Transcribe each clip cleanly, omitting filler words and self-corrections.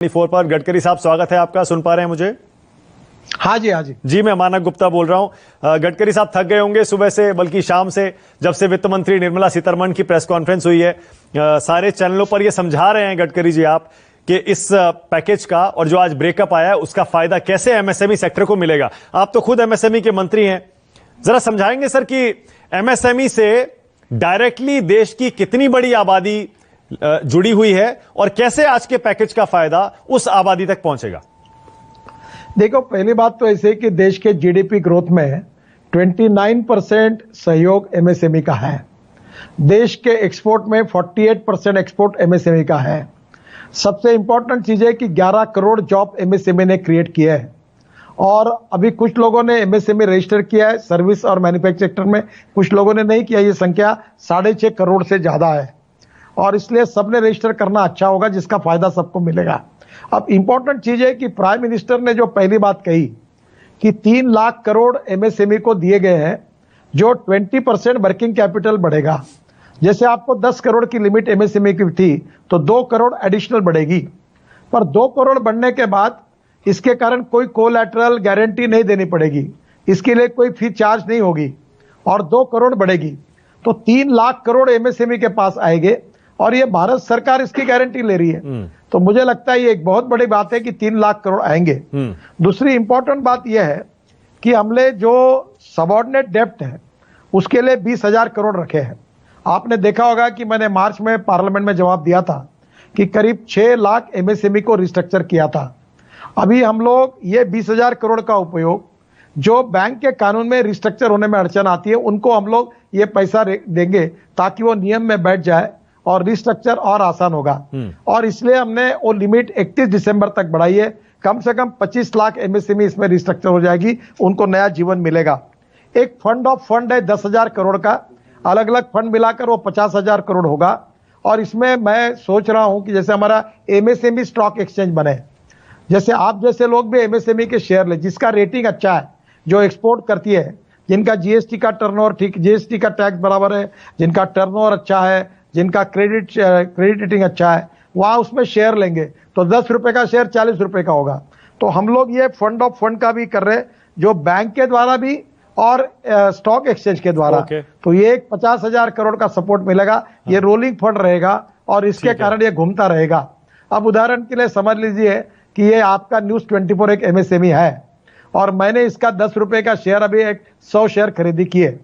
24 पर गडकरी साहब, स्वागत है आपका। सुन पा रहे हैं मुझे? हाँ जी, हाँ जी। जी, मैं मानक गुप्ता बोल रहा हूं। गडकरी साहब थक गए होंगे सुबह से, बल्कि शाम से, जब से वित्त मंत्री निर्मला सीतारमण की प्रेस कॉन्फ्रेंस हुई है। सारे चैनलों पर यह समझा रहे हैं गडकरी जी आप कि इस पैकेज का और जो आज ब्रेकअप आया है उसका फायदा कैसे एमएसएमई सेक्टर को मिलेगा। आप तो खुद एमएसएमई के मंत्री हैं, जरा समझाएंगे सर कि एमएसएमई से डायरेक्टली देश की कितनी बड़ी आबादी जुड़ी हुई है और कैसे आज के पैकेज का फायदा उस आबादी तक पहुंचेगा। देखो, पहली बात तो ऐसे कि देश के जीडीपी ग्रोथ में 29% सहयोग एमएसएमई का है। देश के एक्सपोर्ट में 48% एक्सपोर्ट एमएसएमई का है। सबसे इंपॉर्टेंट चीज है कि 11 करोड़ जॉब एमएसएमई ने क्रिएट किया है और अभी कुछ लोगों ने एमएसएमई रजिस्टर किया है सर्विस और मैन्युफैक्चरिंग सेक्टर में, कुछ लोगों ने नहीं किया। ये संख्या 6.5 करोड़ से ज्यादा है और इसलिए सबने रजिस्टर करना अच्छा होगा, जिसका फायदा सबको मिलेगा। अब इंपॉर्टेंट चीज है कि प्राइम मिनिस्टर ने जो पहली बात कही कि 3 लाख करोड़ एमएसएमई को दिए गए हैं, जो 20% वर्किंग कैपिटल बढ़ेगा। जैसे आपको 10 करोड़ की लिमिट एमएसएमई की थी तो 2 करोड़ एडिशनल बढ़ेगी, पर 2 करोड़ बढ़ने के बाद इसके कारण कोई कोलैटरल गारंटी नहीं देनी पड़ेगी, इसके लिए कोई फी चार्ज नहीं होगी और 2 करोड़ बढ़ेगी तो 3 लाख करोड़ एमएसएमई के पास आएंगे और ये भारत सरकार इसकी गारंटी ले रही है। तो मुझे लगता है ये एक बहुत बड़ी बात है कि 3 लाख करोड़ आएंगे। दूसरी इंपॉर्टेंट बात यह है कि हमने जो सबऑर्डिनेट डेब्ट है उसके लिए 20,000 करोड़ रखे हैं। आपने देखा होगा कि मैंने मार्च में पार्लियामेंट में जवाब दिया था कि करीब 6 लाख एमएसएमई को रिस्ट्रक्चर किया था। अभी हम लोग ये 20,000 करोड़ का उपयोग जो बैंक के कानून में रिस्ट्रक्चर होने में अड़चन आती है उनको हम लोग ये पैसा देंगे ताकि वो नियम में बैठ जाए और रिस्ट्रक्चर और आसान होगा। और इसलिए हमने वो लिमिट 31 दिसंबर तक बढ़ाई है। कम से कम 25 लाख एमएसएमई इसमें रिस्ट्रक्चर हो जाएगी, उनको नया जीवन मिलेगा। एक फंड ऑफ फंड है 10,000 करोड़ का, अलग अलग फंड मिलाकर वो 50,000 करोड़ होगा। और इसमें मैं सोच रहा हूं कि जैसे हमारा एमएसएमई स्टॉक एक्सचेंज बने, जैसे आप जैसे लोग भी एमएसएमई के शेयर ले, जिसका रेटिंग अच्छा है, जो एक्सपोर्ट करती है, जिनका जीएसटी का टर्नओवर ठीक, जीएसटी का टैक्स बराबर है, जिनका टर्नओवर अच्छा है, जिनका क्रेडिट रेटिंग अच्छा है, वहां उसमें शेयर लेंगे तो 10 रुपए का शेयर 40 रुपए का होगा। तो हम लोग ये फंड ऑफ फंड का भी कर रहे हैं, जो बैंक के द्वारा भी और स्टॉक एक्सचेंज के द्वारा। तो ये एक 50,000 करोड़ का सपोर्ट मिलेगा। ये रोलिंग फंड रहेगा और इसके कारण ये घूमता रहेगा। अब उदाहरण के लिए समझ लीजिए कि ये आपका न्यूज 24 एक एमएसएमई है और मैंने इसका 10 रुपए का शेयर अभी 100 शेयर खरीदी किए,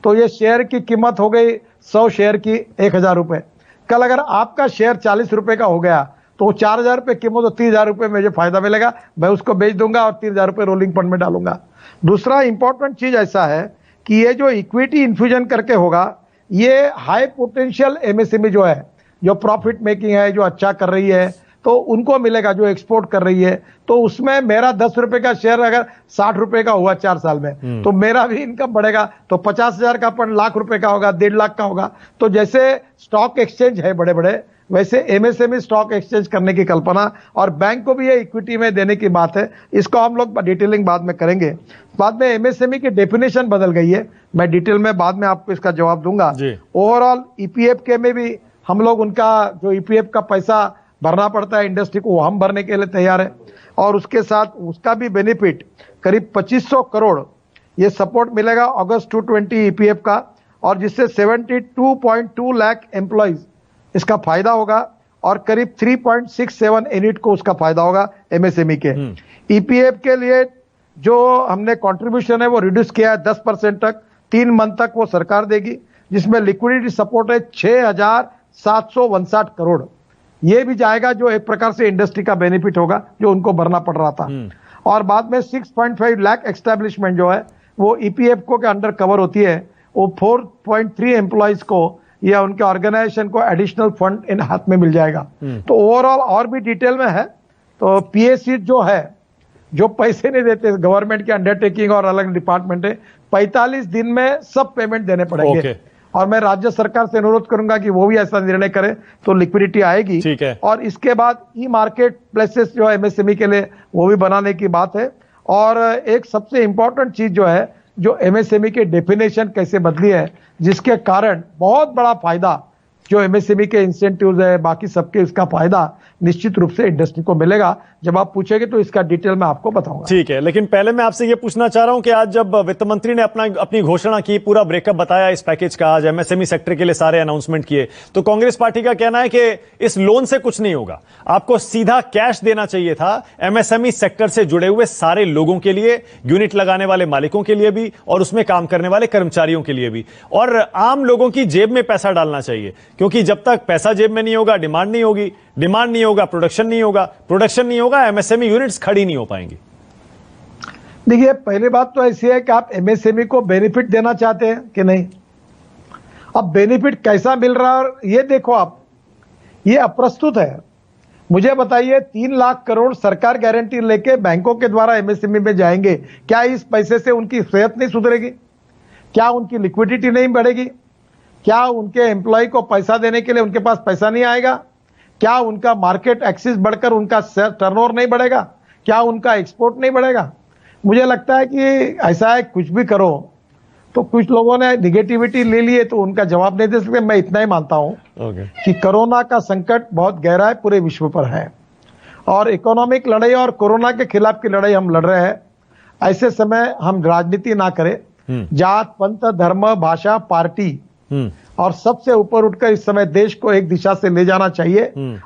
तो ये शेयर की कीमत हो गई 100 शेयर की 1,000 रुपए। कल अगर आपका शेयर 40 रुपए का हो गया तो 4,000 रुपए कीमत, तो 30,000 रुपए मुझे फायदा मिलेगा, मैं उसको बेच दूंगा और 30,000 रुपए रोलिंग फंड में डालूंगा। दूसरा इंपॉर्टेंट चीज ऐसा है कि ये जो इक्विटी इन्फ्यूजन करके होगा, ये हाई पोटेंशियल एमएसएमई जो है, जो प्रॉफिट मेकिंग है, जो अच्छा कर रही है, तो उनको मिलेगा, जो एक्सपोर्ट कर रही है। तो उसमें मेरा 10 रुपए का शेयर अगर 60 रुपए का हुआ 4 साल में, तो मेरा भी इनकम बढ़ेगा। तो 50,000 का फंड लाख रुपए का होगा, 1.5 लाख का होगा। तो जैसे स्टॉक एक्सचेंज है बड़े बड़े, वैसे एमएसएमई स्टॉक एक्सचेंज करने की कल्पना, और बैंक को भी ये इक्विटी में देने की बात है। इसको हम लोग डिटेलिंग बाद में करेंगे। बाद में एमएसएमई की डेफिनेशन बदल गई है, मैं डिटेल में बाद में आपको इसका जवाब दूंगा। ओवरऑल ईपीएफ के में भी हम लोग उनका जो ईपीएफ का पैसा भरना पड़ता है इंडस्ट्री को, वो हम भरने के लिए तैयार है। और उसके साथ उसका भी बेनिफिट करीब 2500 करोड़ ये सपोर्ट मिलेगा अगस्त 220 ईपीएफ का, और जिससे 72.2 लाख एम्प्लॉइज इसका फायदा होगा और करीब 3.67 यूनिट को उसका फायदा होगा एमएसएमई के। ईपीएफ के लिए जो हमने कंट्रीब्यूशन है वो रिड्यूस किया है 10% तक, 3 मंथ तक वो सरकार देगी, जिसमें लिक्विडिटी सपोर्ट है 6,759 करोड़। ये भी जाएगा, जो एक प्रकार से इंडस्ट्री का बेनिफिट होगा जो उनको भरना पड़ रहा था। और बाद में 6.5 लाख एस्टैब्लिशमेंट जो है वो ईपीएफ को के अंडर कवर होती है, वो 4.3 एम्प्लॉइज को या उनके ऑर्गेनाइजेशन को एडिशनल फंड इन हाथ में मिल जाएगा। तो ओवरऑल और भी डिटेल में है। तो पीएससी जो है, जो पैसे नहीं देते, गवर्नमेंट के अंडरटेकिंग और अलग डिपार्टमेंट है, 45 दिन में सब पेमेंट देने पड़ेंगे। और मैं राज्य सरकार से अनुरोध करूंगा कि वो भी ऐसा निर्णय करे तो लिक्विडिटी आएगी। ठीक है। और इसके बाद ई मार्केट प्लेसेस जो एमएसएमई के लिए वो भी बनाने की बात है। और एक सबसे इंपॉर्टेंट चीज जो है, जो एमएसएमई के डेफिनेशन कैसे बदली है, जिसके कारण बहुत बड़ा फायदा जो एमएसएमई के इंसेंटिव्स है, बाकी सबके इसका फायदा निश्चित रूप से इंडस्ट्री को मिलेगा। जब आप पूछेंगे तो इसका डिटेल मैं आपको बताऊंगा। ठीक है, लेकिन पहले मैं आपसे ये पूछना चाह रहा हूं कि आज जब वित्त मंत्री ने अपनी घोषणा की, पूरा ब्रेकअप बताया इस पैकेज का, आज एमएसएमई सेक्टर के लिए सारे अनाउंसमेंट किए, तो कांग्रेस पार्टी का कहना है कि इस लोन से कुछ नहीं होगा, आपको सीधा कैश देना चाहिए था एमएसएमई सेक्टर से जुड़े हुए सारे लोगों के लिए, यूनिट लगाने वाले मालिकों के लिए भी और उसमें काम करने वाले कर्मचारियों के लिए भी, और आम लोगों की जेब में पैसा डालना चाहिए, क्योंकि जब तक पैसा जेब में नहीं होगा डिमांड नहीं होगी, डिमांड नहीं होगा प्रोडक्शन नहीं होगा, प्रोडक्शन नहीं होगा एमएसएमई यूनिट्स खड़ी नहीं हो पाएंगी। देखिए, पहली बात तो ऐसी है कि आप एमएसएमई को बेनिफिट देना चाहते हैं कि नहीं। अब बेनिफिट कैसा मिल रहा है ये देखो आप, ये अप्रस्तुत है। मुझे बताइए, 3 लाख करोड़ सरकार गारंटी लेके बैंकों के द्वारा एमएसएमई में जाएंगे, क्या इस पैसे से उनकी सेहत नहीं सुधरेगी? क्या उनकी लिक्विडिटी नहीं बढ़ेगी? क्या उनके एम्प्लॉय को पैसा देने के लिए उनके पास पैसा नहीं आएगा? क्या उनका मार्केट एक्सेस बढ़कर उनका टर्नओवर नहीं बढ़ेगा? क्या उनका एक्सपोर्ट नहीं बढ़ेगा? मुझे लगता है कि ऐसा है, कुछ भी करो तो कुछ लोगों ने निगेटिविटी ले ली है तो उनका जवाब नहीं दे सकते। मैं इतना ही मानता हूं कि कोरोना का संकट बहुत गहरा है, पूरे विश्व पर है, और इकोनॉमिक लड़ाई और कोरोना के खिलाफ की लड़ाई हम लड़ रहे हैं। ऐसे समय हम राजनीति ना करें, जात पंथ धर्म भाषा पार्टी और सबसे ऊपर उठकर इस समय देश को एक दिशा से ले जाना चाहिए।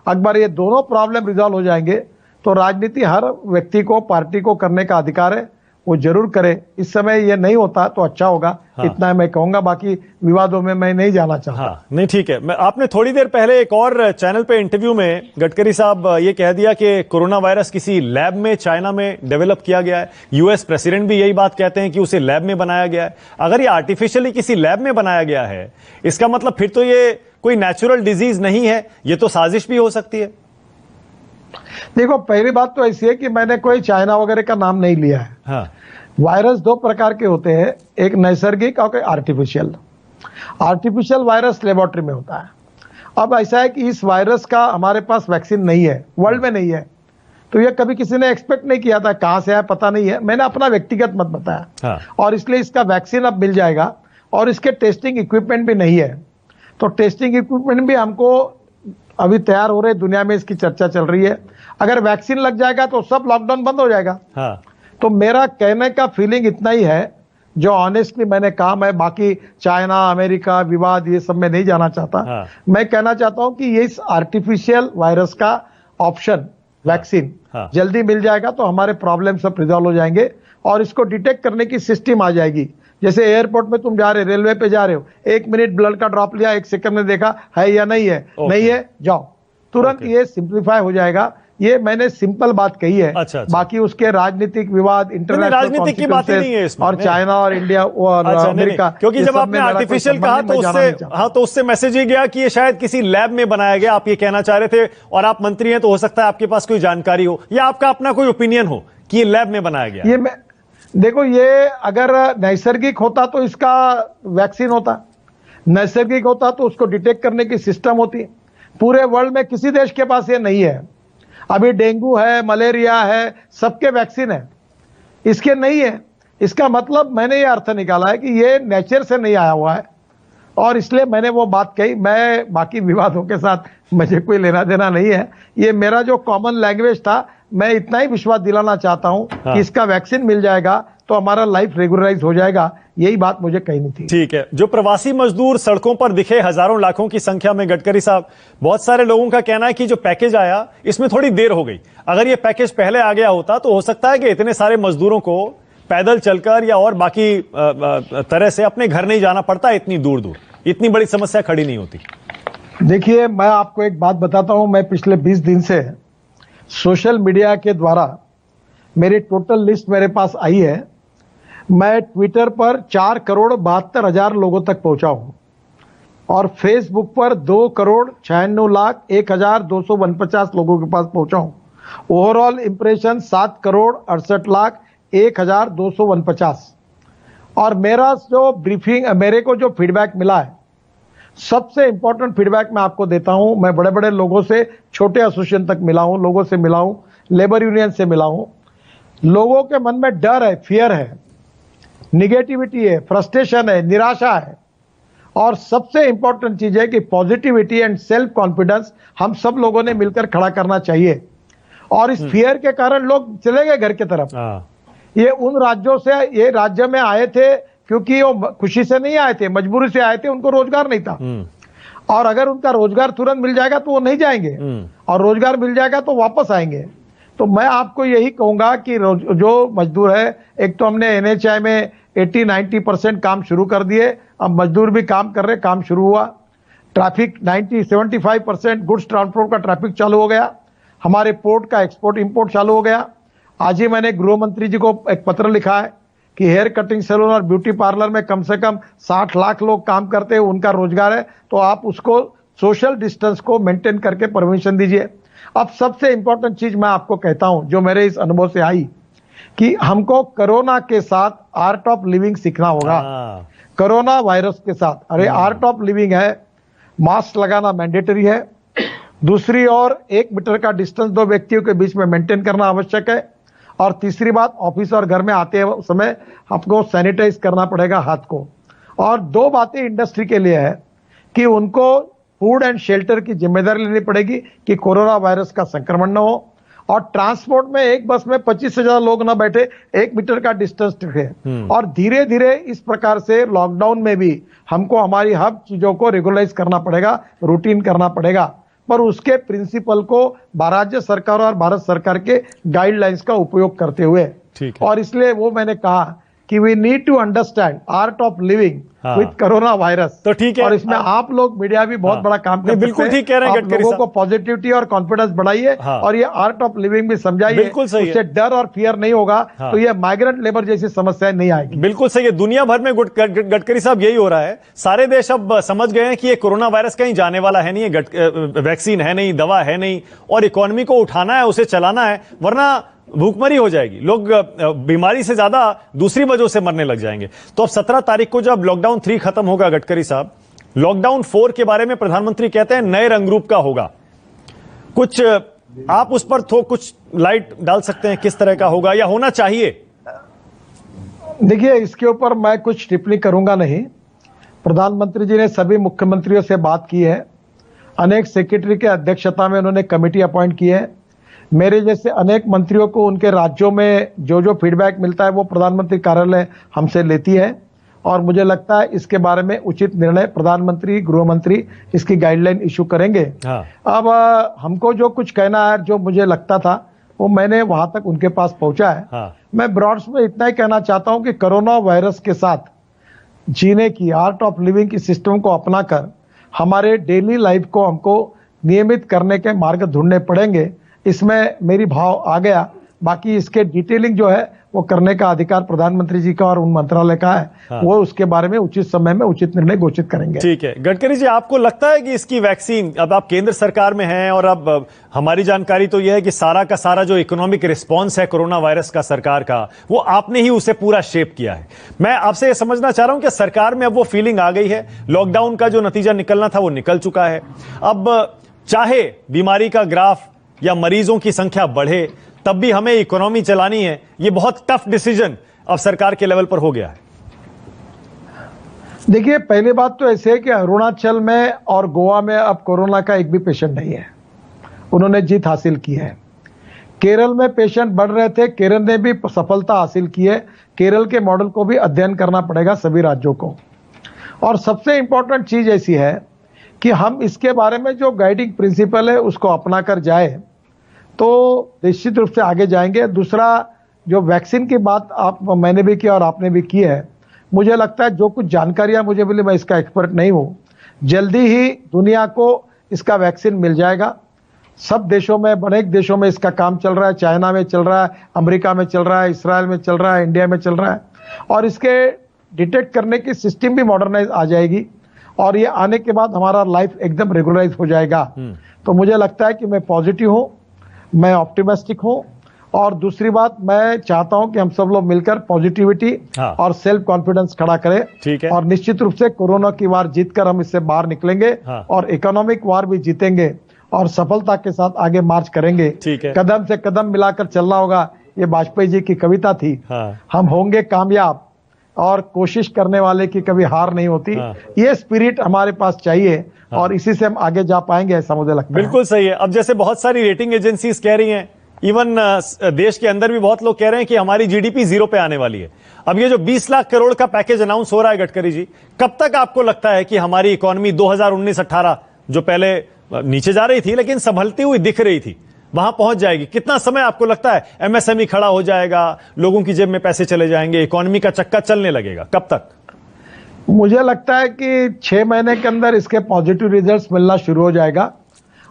अगर ये दोनों प्रॉब्लम रिजॉल्व हो जाएंगे तो राजनीति हर व्यक्ति को, पार्टी को करने का अधिकार है, वो जरूर करे। इस समय ये नहीं होता तो अच्छा होगा। हाँ। इतना मैं कहूंगा, बाकी विवादों में मैं नहीं जाना चाहता। हाँ, नहीं ठीक है। आपने थोड़ी देर पहले एक और चैनल पे इंटरव्यू में गडकरी साहब ये कह दिया कि कोरोना वायरस किसी लैब में चाइना में डेवलप किया गया है। यूएस प्रेसिडेंट भी यही बात कहते हैं कि उसे लैब में बनाया गया है। अगर ये आर्टिफिशियली किसी लैब में बनाया गया है, इसका मतलब फिर तो ये कोई नेचुरल डिजीज नहीं है, ये तो साजिश भी हो सकती है। देखो, पहली बात तो ऐसी है कि मैंने कोई चाइना वगैरह का नाम नहीं लिया है। हाँ। वायरस 2 प्रकार के होते हैं, एक नैसर्गिक और आर्टिफिशियल। आर्टिफिशियल वायरस लेबोरेटरी में होता है। अब ऐसा है कि इस वायरस का हमारे पास वैक्सीन नहीं है, वर्ल्ड में नहीं है, तो ये कभी किसी ने एक्सपेक्ट नहीं किया था। कहां से आया पता नहीं है, मैंने अपना व्यक्तिगत मत बताया। हाँ। और इसलिए इसका वैक्सीन अब मिल जाएगा, और इसके टेस्टिंग इक्विपमेंट भी नहीं है। तो टेस्टिंग इक्विपमेंट भी हमको अभी तैयार हो रहे, दुनिया में इसकी चर्चा चल रही है। अगर वैक्सीन लग जाएगा तो सब लॉकडाउन बंद हो जाएगा। हाँ। तो मेरा कहने का फीलिंग इतना ही है, जो ऑनेस्टली मैंने कहा। मैं बाकी चाइना अमेरिका विवाद ये सब में नहीं जाना चाहता। हाँ। मैं कहना चाहता हूं कि ये इस आर्टिफिशियल वायरस का ऑप्शन वैक्सीन जल्दी मिल जाएगा तो हमारे प्रॉब्लम सब रिजॉल्व हो जाएंगे, और इसको डिटेक्ट करने की सिस्टम आ जाएगी। जैसे एयरपोर्ट में तुम जा रहे हो, रेलवे पे जा रहे हो, 1 मिनट ब्लड का ड्रॉप लिया, 1 सेकंड में देखा है या नहीं है, नहीं है, जाओ, तुरंत ये सिंप्लीफाई हो जाएगा। ये मैंने सिंपल बात कही है। अच्छा। बाकी उसके राजनीतिक विवाद, इंटरनेशनल राजनीतिक की बात नहीं है इसमें, और चाइना और इंडिया और अमेरिका, क्योंकि जब आपने आर्टिफिशियल कहा तो उससे मैसेज ही गया कि ये शायद किसी लैब में बनाया गया, आप ये कहना चाह रहे थे। और आप मंत्री हैं तो हो सकता है आपके पास कोई जानकारी हो या आपका अपना कोई ओपिनियन हो कि ये लैब में बनाया गया। ये देखो, ये अगर नैसर्गिक होता तो इसका वैक्सीन होता, नैसर्गिक होता तो उसको डिटेक्ट करने की सिस्टम होती। पूरे वर्ल्ड में किसी देश के पास ये नहीं है। अभी डेंगू है, मलेरिया है, सबके वैक्सीन है, इसके नहीं है। इसका मतलब मैंने ये अर्थ निकाला है कि ये नेचर से नहीं आया हुआ है, और इसलिए मैंने वो बात कही। मैं बाकी विवादों के साथ मुझे कोई लेना देना नहीं है। ये मेरा जो कॉमन लैंग्वेज था, मैं इतना ही विश्वास दिलाना चाहता हूं कि इसका वैक्सीन मिल जाएगा तो हमारा लाइफ रेगुलराइज हो जाएगा। यही बात मुझे कहनी थी। ठीक है। जो प्रवासी मजदूर सड़कों पर दिखे हजारों लाखों की संख्या में, गडकरी साहब, बहुत सारे लोगों का कहना है कि जो पैकेज आया इसमें थोड़ी देर हो गई। अगर ये पैकेज पहले आ गया होता तो हो सकता है कि इतने सारे मजदूरों को पैदल चलकर या और बाकी तरह से अपने घर नहीं जाना पड़ता, इतनी दूर दूर इतनी बड़ी समस्या खड़ी नहीं होती। देखिए, मैं आपको एक बात बताता हूं। मैं पिछले 20 दिन से सोशल मीडिया के द्वारा मेरी टोटल लिस्ट मेरे पास आई है। मैं ट्विटर पर 4,72,000 लोगों तक पहुंचा हूं, और फेसबुक पर 2,96,01,249 लोगों के पास पहुंचा हूं। Overall impression 7,68,01,249। और मेरा जो ब्रीफिंग, मेरे को जो फीडबैक मिला है, सबसे इंपॉर्टेंट फीडबैक मैं आपको देता हूं। मैं बड़े बड़े लोगों से, छोटे एसोसिएशन तक मिला हूं, लोगों से मिला हूं, लेबर यूनियन से मिला हूं। लोगों के मन में डर है, फियर है, निगेटिविटी है, फ्रस्ट्रेशन है, निराशा है, और सबसे इंपॉर्टेंट चीज है कि पॉजिटिविटी एंड सेल्फ कॉन्फिडेंस हम सब लोगों ने मिलकर खड़ा करना चाहिए। और इस फियर के कारण लोग चले गए घर की तरफ। ये उन राज्यों से, ये राज्य में आए थे क्योंकि वो खुशी से नहीं आए थे, मजबूरी से आए थे, उनको रोजगार नहीं था। और अगर उनका रोजगार तुरंत मिल जाएगा तो वो नहीं जाएंगे, और रोजगार मिल जाएगा तो वापस आएंगे। तो मैं आपको यही कहूंगा कि जो मजदूर है, एक तो हमने एनएचआई में 80-90% काम शुरू कर दिए, अब मजदूर भी काम कर रहे, काम शुरू हुआ। ट्रैफिक 90-75% गुड्स ट्रांसपोर्ट का ट्रैफिक चालू हो गया। हमारे पोर्ट का एक्सपोर्ट इंपोर्ट चालू हो गया। आज ही मैंने गृह मंत्री जी को एक पत्र लिखा है कि हेयर कटिंग सैलून और ब्यूटी पार्लर में कम से कम 60 लाख लोग काम करते हैं, उनका रोजगार है, तो आप उसको सोशल डिस्टेंस को मेंटेन करके परमिशन दीजिए। अब सबसे इंपॉर्टेंट चीज मैं आपको कहता हूं, जो मेरे इस अनुभव से आई, कि हमको कोरोना के साथ आर्ट ऑफ लिविंग सीखना होगा। कोरोना वायरस के साथ, अरे आर्ट ऑफ लिविंग है, मास्क लगाना मैंडेटरी है। दूसरी ओर 1 मीटर का डिस्टेंस 2 व्यक्तियों के बीच में मेंटेन करना आवश्यक है। और तीसरी बात, ऑफिस और घर में आते समय आपको सैनिटाइज करना पड़ेगा हाथ को। और 2 बातें इंडस्ट्री के लिए है कि उनको फूड एंड शेल्टर की जिम्मेदारी लेनी पड़ेगी कि कोरोना वायरस का संक्रमण न हो। और ट्रांसपोर्ट में एक बस में 25 से ज्यादा लोग ना बैठे, 1 मीटर का डिस्टेंस रखे। और धीरे धीरे इस प्रकार से लॉकडाउन में भी हमको हमारी हर चीजों को रेगुलराइज करना पड़ेगा, रूटीन करना पड़ेगा, पर उसके प्रिंसिपल को राज्य सरकार और भारत सरकार के गाइडलाइंस का उपयोग करते हुए। और इसलिए वो मैंने कहा कि we need to understand art of living with corona virus. तो ठीक है, और इसमें आप लोग मीडिया भी बहुत बड़ा काम कर सकते हैं। बिल्कुल ठीक कह रहे हैं आप लोगों को पॉजिटिविटी और कॉन्फिडेंस बढ़ाइए, और ये आर्ट ऑफ लिविंग भी समझाइए, उससे डर और फियर नहीं होगा, तो ये माइग्रेंट लेबर जैसी समस्याएं नहीं आएगी। बिल्कुल सही है। दुनिया भर में गडकरी साहब यही हो रहा है। सारे देश अब समझ गए हैं कि ये कोरोना वायरस कहीं जाने वाला है नहीं, वैक्सीन है नहीं, दवा है नहीं, और इकोनॉमी को उठाना है, उसे चलाना है, वरना भूखमरी हो जाएगी। लोग बीमारी से ज्यादा दूसरी वजहों से मरने लग जाएंगे। तो अब 17 तारीख को जब लॉकडाउन 3 खत्म होगा, गडकरी साहब, लॉकडाउन 4 के बारे में प्रधानमंत्री कहते हैं नए रंग रूप का होगा। कुछ आप उस पर कुछ लाइट डाल सकते हैं, किस तरह का होगा या होना चाहिए? देखिए, इसके ऊपर मैं कुछ टिप्पणी करूंगा नहीं। प्रधानमंत्री जी ने सभी मुख्यमंत्रियों से बात की है, अनेक सेक्रेटरी के अध्यक्षता में उन्होंने कमेटी अपॉइंट की है। मेरे जैसे अनेक मंत्रियों को उनके राज्यों में जो जो फीडबैक मिलता है वो प्रधानमंत्री कार्यालय हमसे लेती है, और मुझे लगता है इसके बारे में उचित निर्णय प्रधानमंत्री, गृह मंत्री इसकी गाइडलाइन इशू करेंगे। अब हमको जो कुछ कहना है, जो मुझे लगता था, वो मैंने वहां तक उनके पास पहुंचा है। मैं ब्रॉड्स में इतना ही कहना चाहता हूं कि कोरोना वायरस के साथ जीने की, आर्ट ऑफ लिविंग की सिस्टम को अपनाकर हमारे डेली लाइफ को हमको नियमित करने के मार्ग ढूंढने पड़ेंगे। इसमें मेरी भाव आ गया। बाकी इसके डिटेलिंग जो है वो करने का अधिकार प्रधानमंत्री जी का और उन मंत्रालय का है। वो उसके बारे में उचित समय में उचित निर्णय घोषित करेंगे। ठीक है। गडकरी जी, आपको लगता है कि इसकी वैक्सीन, अब आप केंद्र सरकार में हैं और अब हमारी जानकारी तो यह है कि सारा का सारा जो इकोनॉमिक रिस्पॉन्स है कोरोना वायरस का सरकार का, वो आपने ही उसे पूरा शेप किया है। मैं आपसे यह समझना चाह रहा हूं कि सरकार में अब वो फीलिंग आ गई है, लॉकडाउन का जो नतीजा निकलना था वो निकल चुका है। अब चाहे बीमारी का ग्राफ या मरीजों की संख्या बढ़े, तब भी हमें इकोनॉमी चलानी है। ये बहुत टफ डिसीजन अब सरकार के लेवल पर हो गया है। देखिए, पहली बात तो ऐसे है कि अरुणाचल में और गोवा में अब कोरोना का एक भी पेशेंट नहीं है, उन्होंने जीत हासिल की है। केरल में पेशेंट बढ़ रहे थे, केरल ने भी सफलता हासिल की है। केरल के मॉडल को भी अध्ययन करना पड़ेगा सभी राज्यों को। और सबसे इंपॉर्टेंट चीज ऐसी है कि हम इसके बारे में जो गाइडिंग प्रिंसिपल है उसको अपना कर जाए तो निश्चित रूप से आगे जाएंगे। दूसरा, जो वैक्सीन की बात मैंने भी की और आपने भी की है, मुझे लगता है जो कुछ जानकारियां मुझे मिली, मैं इसका एक्सपर्ट नहीं हूं, जल्दी ही दुनिया को इसका वैक्सीन मिल जाएगा। सब देशों में, अनेक देशों में इसका काम चल रहा है। चाइना में चल रहा है, अमेरिका में चल रहा है, इसराइल में चल रहा है, इंडिया में चल रहा है। और इसके डिटेक्ट करने की सिस्टम भी मॉडर्नाइज आ जाएगी, और ये आने के बाद हमारा लाइफ एकदम रेगुलराइज हो जाएगा। तो मुझे लगता है कि मैं पॉजिटिव हूं, मैं ऑप्टिमिस्टिक हूं। और दूसरी बात, मैं चाहता हूं कि हम सब लोग मिलकर पॉजिटिविटी और सेल्फ कॉन्फिडेंस खड़ा करें। ठीक है। और निश्चित रूप से कोरोना की वार जीतकर हम इससे बाहर निकलेंगे, और इकोनॉमिक वार भी जीतेंगे और सफलता के साथ आगे मार्च करेंगे। ठीक है। कदम से कदम मिलाकर चलना होगा, ये वाजपेयी जी की कविता थी। हम होंगे कामयाब और कोशिश करने वाले की कभी हार नहीं होती। हाँ। ये स्पिरिट हमारे पास चाहिए और इसी से हम आगे जा पाएंगे, ऐसा मुझे लगता है। बिल्कुल सही है। अब जैसे बहुत सारी रेटिंग एजेंसीज कह रही हैं, इवन देश के अंदर भी बहुत लोग कह रहे हैं कि हमारी जीडीपी जीरो पे आने वाली है। अब ये जो 20 लाख करोड़ का पैकेज अनाउंस हो रहा है गडकरी जी, कब तक आपको लगता है कि हमारी इकोनॉमी 2019-18 जो पहले नीचे जा रही थी लेकिन संभलती हुई दिख रही थी, वहां पहुंच जाएगी? कितना समय आपको लगता है एमएसएमई खड़ा हो जाएगा, लोगों की जेब में पैसे चले जाएंगे, इकोनॉमी का चक्का चलने लगेगा? कब तक? मुझे लगता है कि 6 महीने के अंदर इसके पॉजिटिव रिजल्ट्स मिलना शुरू हो जाएगा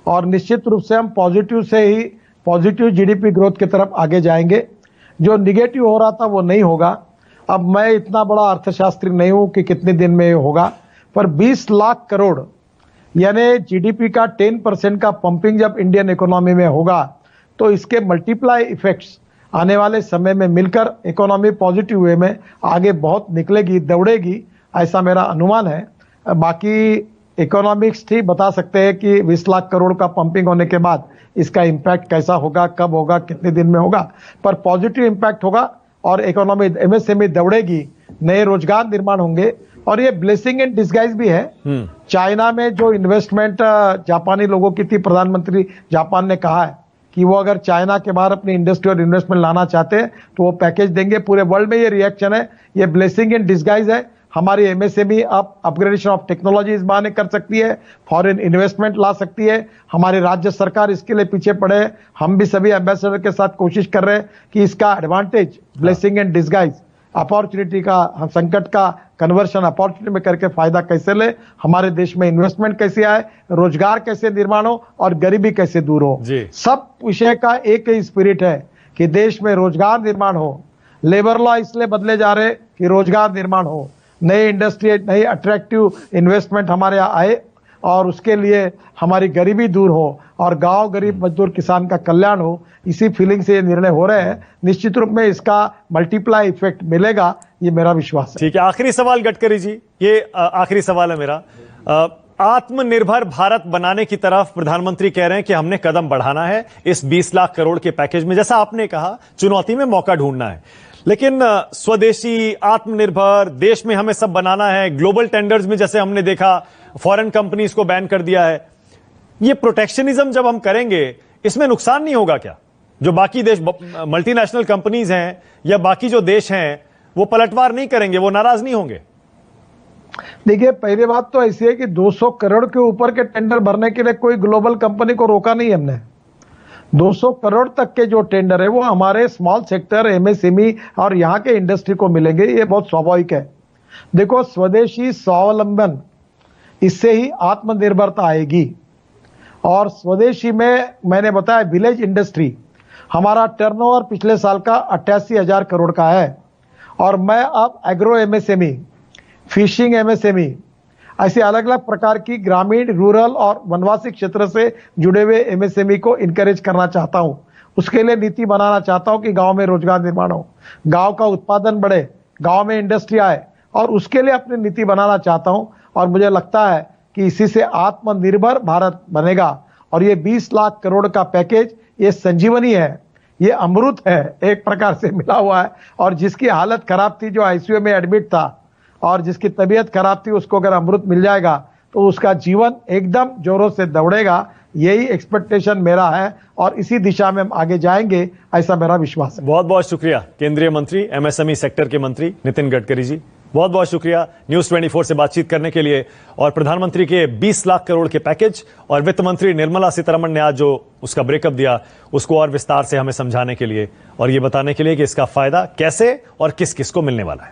और निश्चित रूप से हम पॉजिटिव जीडीपी ग्रोथ की तरफ आगे जाएंगे। जो निगेटिव हो रहा था वो नहीं होगा। अब मैं इतना बड़ा अर्थशास्त्री नहीं हूं कि कितने दिन में होगा, पर 20 लाख करोड़ यानी जीडीपी का 10% का पंपिंग जब इंडियन इकोनॉमी में होगा तो इसके मल्टीप्लाई इफेक्ट्स आने वाले समय में मिलकर इकोनॉमी पॉजिटिव वे में आगे बहुत निकलेगी, दौड़ेगी, ऐसा मेरा अनुमान है। बाकी इकोनॉमिक्स ही बता सकते हैं कि 20 लाख करोड़ का पंपिंग होने के बाद इसका इम्पैक्ट कैसा होगा, कब होगा, कितने दिन में होगा, पर पॉजिटिव इम्पैक्ट होगा और इकोनॉमी एमएसएमई दौड़ेगी, नए रोजगार निर्माण होंगे और ये ब्लेसिंग इन डिस्गाइज भी है। चाइना में जो इन्वेस्टमेंट जापानी लोगों की थी, प्रधानमंत्री जापान ने कहा है कि वो अगर चाइना के बाहर अपनी इंडस्ट्री और इन्वेस्टमेंट लाना चाहते हैं तो वो पैकेज देंगे। पूरे वर्ल्ड में ये रिएक्शन है, ये ब्लेसिंग इन डिस्गाइज है। हमारी एमएसएमई अपग्रेडेशन ऑफ टेक्नोलॉजी इस बहाने कर सकती है, फॉरेन इन्वेस्टमेंट ला सकती है। हमारी राज्य सरकार इसके लिए पीछे पड़े हैं। हम भी सभी एम्बेसडर के साथ कोशिश कर रहे हैं कि इसका advantage blessing in disguise opportunity का, हम संकट का कन्वर्शन अपॉर्चुनिटी में करके फायदा कैसे ले, हमारे देश में इन्वेस्टमेंट कैसे आए, रोजगार कैसे निर्माण हो और गरीबी कैसे दूर हो। सब विषय का एक ही स्पिरिट है कि देश में रोजगार निर्माण हो। लेबर लॉ इसलिए बदले जा रहे कि रोजगार निर्माण हो, नई इंडस्ट्री, नई अट्रैक्टिव इन्वेस्टमेंट हमारे यहाँ आए और उसके लिए हमारी गरीबी दूर हो और गांव गरीब मजदूर किसान का कल्याण हो। इसी फीलिंग से ये निर्णय हो रहे हैं। निश्चित रूप में इसका मल्टीप्लाई इफेक्ट मिलेगा, ये मेरा विश्वास है। ठीक है, आखिरी सवाल गडकरी जी, ये आखिरी सवाल है मेरा। आत्मनिर्भर भारत बनाने की तरफ प्रधानमंत्री कह रहे हैं कि हमने कदम बढ़ाना है इस 20 लाख करोड़ के पैकेज में। जैसा आपने कहा, चुनौती में मौका ढूंढना है, लेकिन स्वदेशी, आत्मनिर्भर देश में हमें सब बनाना है। ग्लोबल टेंडर्स में जैसे हमने देखा फॉरेन कंपनीज को बैन कर दिया है। ये प्रोटेक्शनिज्म जब हम करेंगे, इसमें नुकसान नहीं होगा क्या? जो बाकी देश, मल्टीनेशनल कंपनीज हैं या बाकी जो देश हैं, वो पलटवार नहीं करेंगे, वो नाराज नहीं होंगे? देखिए, पहली बात तो ऐसी है कि 200 करोड़ के ऊपर के टेंडर भरने के लिए कोई ग्लोबल कंपनी को रोका नहीं हमने। 200 करोड़ तक के जो टेंडर है वो हमारे स्मॉल सेक्टर, एमएसएमई और यहाँ के इंडस्ट्री को मिलेंगे। ये बहुत स्वाभाविक है। देखो, स्वदेशी स्वावलंबन, इससे ही आत्मनिर्भरता आएगी। और स्वदेशी में मैंने बताया विलेज इंडस्ट्री, हमारा टर्नओवर पिछले साल का 88,000 करोड़ का है। और मैं अब एग्रो एमएसएमई, फिशिंग एमएसएमई, ऐसे अलग अलग प्रकार की ग्रामीण, रूरल और वनवासी क्षेत्र से जुड़े हुए एमएसएमई को इनकरेज करना चाहता हूं। उसके लिए नीति बनाना चाहता हूं कि गांव में रोजगार निर्माण हो, गांव का उत्पादन बढ़े, गांव में इंडस्ट्री आए, और उसके लिए अपनी नीति बनाना चाहता हूं। और मुझे लगता है कि इसी से आत्मनिर्भर भारत बनेगा। और ये 20 लाख करोड़ का पैकेज, ये संजीवनी है, ये अमृत है, एक प्रकार से मिला हुआ है। और जिसकी हालत खराब थी, जो आईसीयू में एडमिट था और जिसकी तबीयत खराब थी, उसको अगर अमृत मिल जाएगा तो उसका जीवन एकदम जोरों से दौड़ेगा। यही एक्सपेक्टेशन मेरा है और इसी दिशा में हम आगे जाएंगे, ऐसा मेरा विश्वास है। बहुत बहुत शुक्रिया केंद्रीय मंत्री, एमएसएमई सेक्टर के मंत्री नितिन गडकरी जी, बहुत बहुत शुक्रिया न्यूज 24 से बातचीत करने के लिए। और प्रधानमंत्री के 20 लाख करोड़ के पैकेज और वित्त मंत्री निर्मला सीतारमण ने आज जो उसका ब्रेकअप दिया, उसको और विस्तार से हमें समझाने के लिए और ये बताने के लिए कि इसका फायदा कैसे और किस किस को मिलने वाला है।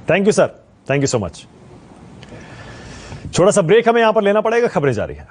Thank you sir, thank you so much. छोटा सा ब्रेक हमें यहां पर लेना पड़ेगा, खबरें जारी हैं।